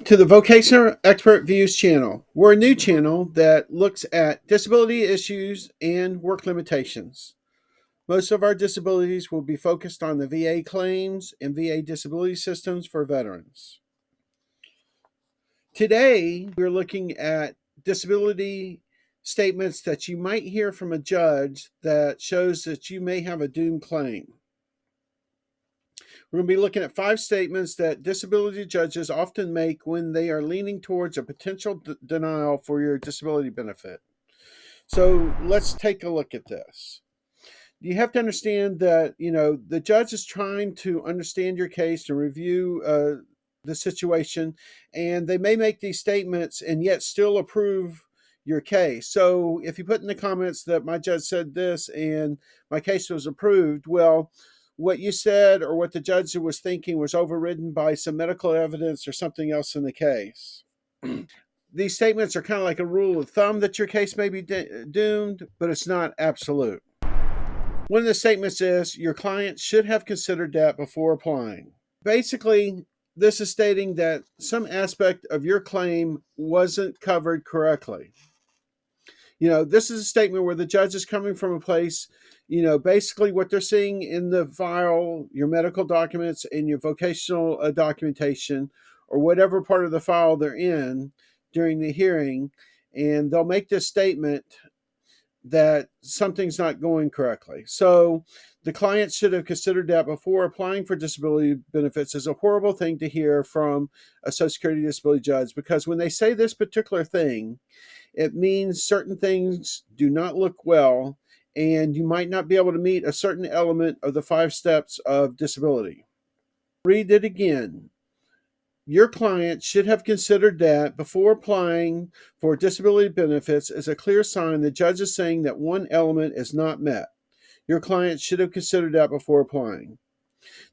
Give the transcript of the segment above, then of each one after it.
to the Vocational Expert Views Channel. We're a new channel that looks at disability issues and work limitations. Most of our disabilities will be focused on the VA claims and VA disability systems for veterans. Today, we're looking at disability statements that you might hear from a judge that shows that you may have a doomed claim. We're going to be looking at 5 statements that disability judges often make when they are leaning towards a potential denial for your disability benefit. So let's take a look at this. You have to understand that, the judge is trying to understand your case and review the situation, and they may make these statements and yet still approve your case. So if you put in the comments that my judge said this and my case was approved, well, what you said or what the judge was thinking was overridden by some medical evidence or something else in the case. These statements are kind of like a rule of thumb that your case may be doomed, but it's not absolute. One of the statements is your client should have considered that before applying. Basically, this is stating that some aspect of your claim wasn't covered correctly. This is a statement where the judge is coming from a place, basically what they're seeing in the file, your medical documents and your vocational documentation, or whatever part of the file they're in during the hearing, and they'll make this statement that something's not going correctly. So the client should have considered that before applying for disability benefits is a horrible thing to hear from a Social Security disability judge, because when they say this particular thing, it means certain things do not look well, and you might not be able to meet a certain element of the 5 steps of disability. Read it again. Your client should have considered that before applying for disability benefits is a clear sign the judge is saying that one element is not met. Your client should have considered that before applying.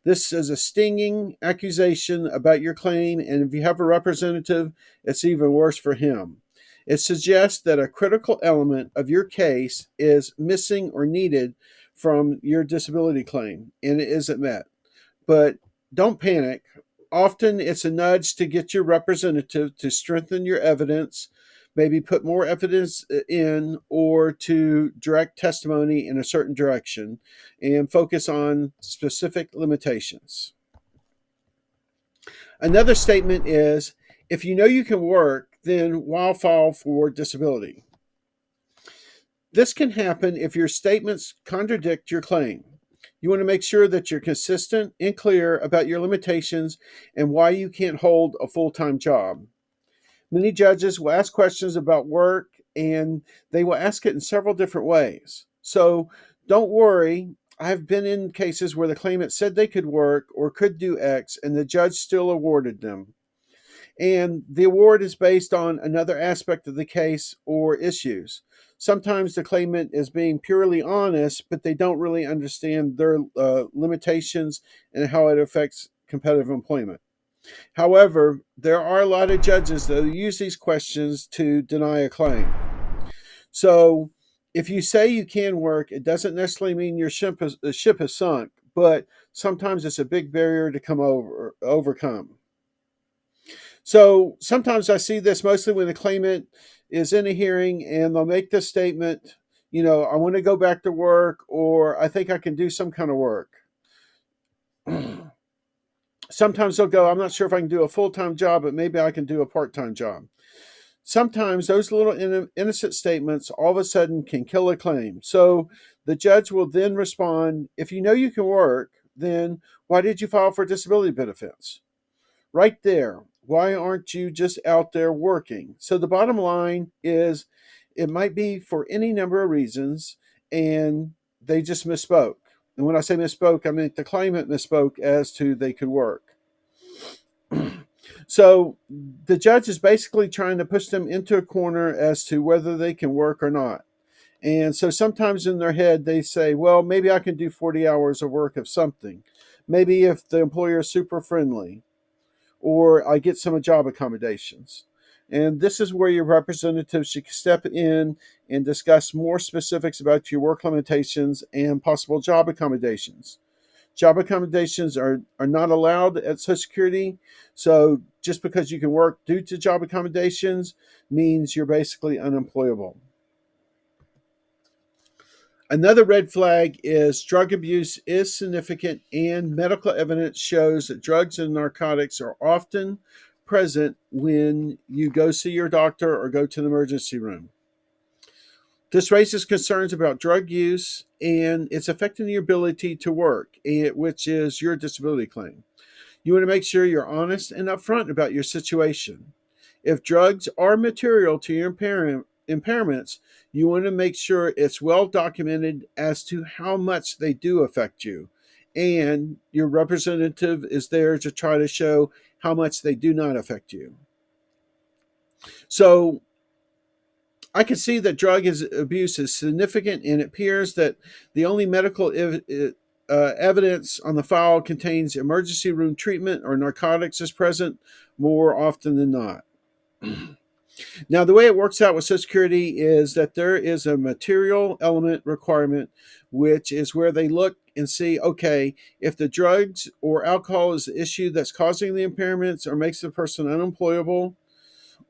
This is a stinging accusation about your claim, and if you have a representative, it's even worse for him. It suggests that a critical element of your case is missing or needed from your disability claim, and it isn't met. But don't panic. Often it's a nudge to get your representative to strengthen your evidence, maybe put more evidence in, or to direct testimony in a certain direction and focus on specific limitations. Another statement is, if you know you can work, then why file for disability? This can happen if your statements contradict your claim. You want to make sure that you're consistent and clear about your limitations and why you can't hold a full-time job. Many judges will ask questions about work, and they will ask it in several different ways. So don't worry. I've been in cases where the claimant said they could work or could do X, and the judge still awarded them. And the award is based on another aspect of the case or issues. Sometimes the claimant is being purely honest, but they don't really understand their limitations and how it affects competitive employment. However, there are a lot of judges that use these questions to deny a claim. So if you say you can work, it doesn't necessarily mean your ship has sunk, but sometimes it's a big barrier to overcome. So sometimes I see this mostly when the claimant is in a hearing and they'll make this statement, I want to go back to work, or I think I can do some kind of work. Sometimes they'll go, I'm not sure if I can do a full-time job, but maybe I can do a part-time job. Sometimes those little innocent statements all of a sudden can kill a claim. So the judge will then respond, if you know you can work, then why did you file for disability benefits? Right there. Why aren't you just out there working? So the bottom line is it might be for any number of reasons, and they just misspoke. And when I say misspoke, I mean the claimant misspoke as to they could work. So the judge is basically trying to push them into a corner as to whether they can work or not. And so sometimes in their head they say, well, maybe I can do 40 hours of work of something. Maybe if the employer is super friendly, or I get some job accommodations. And this is where your representative should step in and discuss more specifics about your work limitations and possible job accommodations. Job accommodations are not allowed at Social Security. So just because you can work due to job accommodations means you're basically unemployable. Another red flag is drug abuse is significant, and medical evidence shows that drugs and narcotics are often present when you go see your doctor or go to the emergency room. This raises concerns about drug use and it's affecting your ability to work, which is your disability claim. You want to make sure you're honest and upfront about your situation. If drugs are material to your impairments, you want to make sure it's well documented as to how much they do affect you. And your representative is there to try to show how much they do not affect you. So I can see that drug abuse is significant, and it appears that the only medical evidence on the file contains emergency room treatment or narcotics is present more often than not. Now, the way it works out with Social Security is that there is a material element requirement, which is where they look and see, okay, if the drugs or alcohol is the issue that's causing the impairments or makes the person unemployable,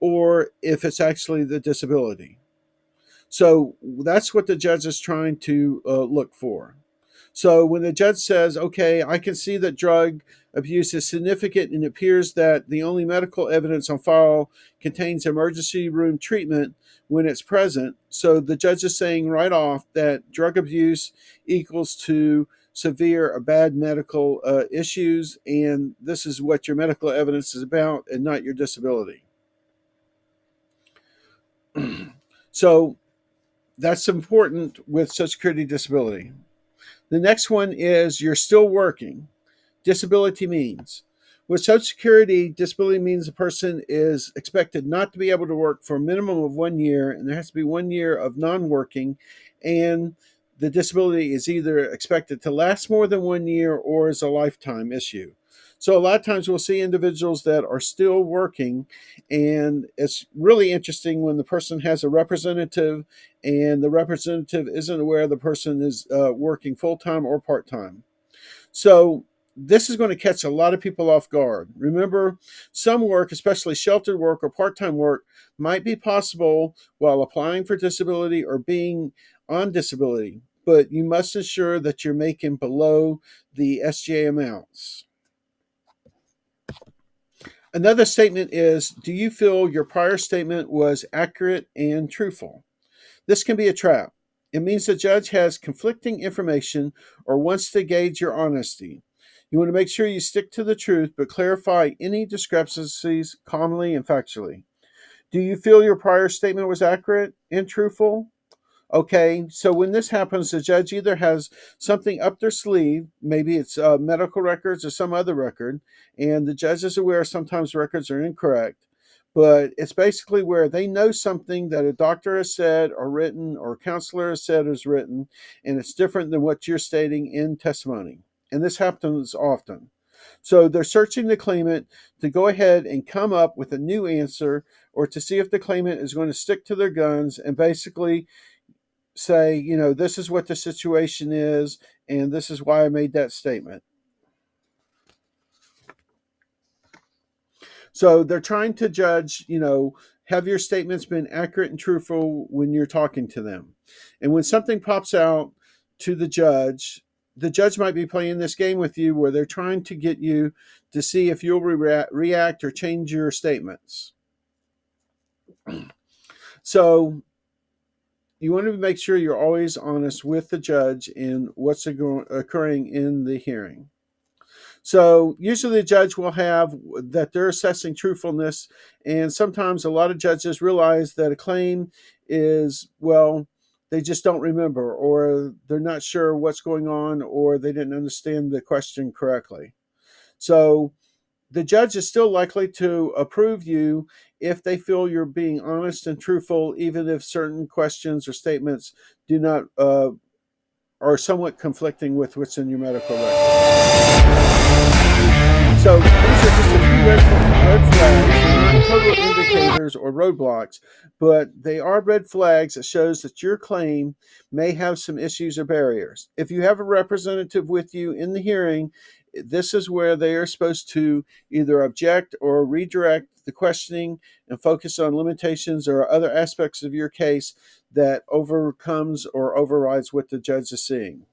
or if it's actually the disability. So that's what the judge is trying to look for. So when the judge says, okay, I can see that drug abuse is significant and it appears that the only medical evidence on file contains emergency room treatment when it's present. So the judge is saying right off that drug abuse equals to severe or bad medical issues, and this is what your medical evidence is about and not your disability. So that's important with Social Security disability. The next one is you're still working. Disability means. With Social Security, disability means a person is expected not to be able to work for a minimum of 1 year, and there has to be 1 year of non-working, and the disability is either expected to last more than 1 year or is a lifetime issue. So a lot of times we'll see individuals that are still working, and it's really interesting when the person has a representative and the representative isn't aware the person is working full-time or part-time. So this is going to catch a lot of people off guard. Remember, some work, especially sheltered work or part-time work, might be possible while applying for disability or being on disability, but you must ensure that you're making below the SGA amounts. Another statement is, do you feel your prior statement was accurate and truthful? This can be a trap. It means the judge has conflicting information or wants to gauge your honesty. You want to make sure you stick to the truth, but clarify any discrepancies calmly and factually. Do you feel your prior statement was accurate and truthful? Okay, so when this happens, the judge either has something up their sleeve, maybe it's medical records or some other record, and the judge is aware sometimes records are incorrect, but it's basically where they know something that a doctor has said or written or a counselor has said or is written, and it's different than what you're stating in testimony. And this happens often. So they're searching the claimant to go ahead and come up with a new answer or to see if the claimant is going to stick to their guns and basically say, you know, this is what the situation is, and this is why I made that statement. So they're trying to judge, you know, have your statements been accurate and truthful when you're talking to them? And when something pops out to the judge might be playing this game with you where they're trying to get you to see if you'll react or change your statements. So you want to make sure you're always honest with the judge in what's occurring in the hearing. So usually the judge will have that they're assessing truthfulness, and sometimes a lot of judges realize that a claim is, well, they just don't remember, or they're not sure what's going on, or they didn't understand the question correctly. So the judge is still likely to approve you if they feel you're being honest and truthful, even if certain questions or statements do not are somewhat conflicting with what's in your medical record. So these are just a few red flags. not total indicators or roadblocks, but they are red flags that shows that your claim may have some issues or barriers. If you have a representative with you in the hearing, this is where they are supposed to either object or redirect the questioning and focus on limitations or other aspects of your case that overcomes or overrides what the judge is seeing.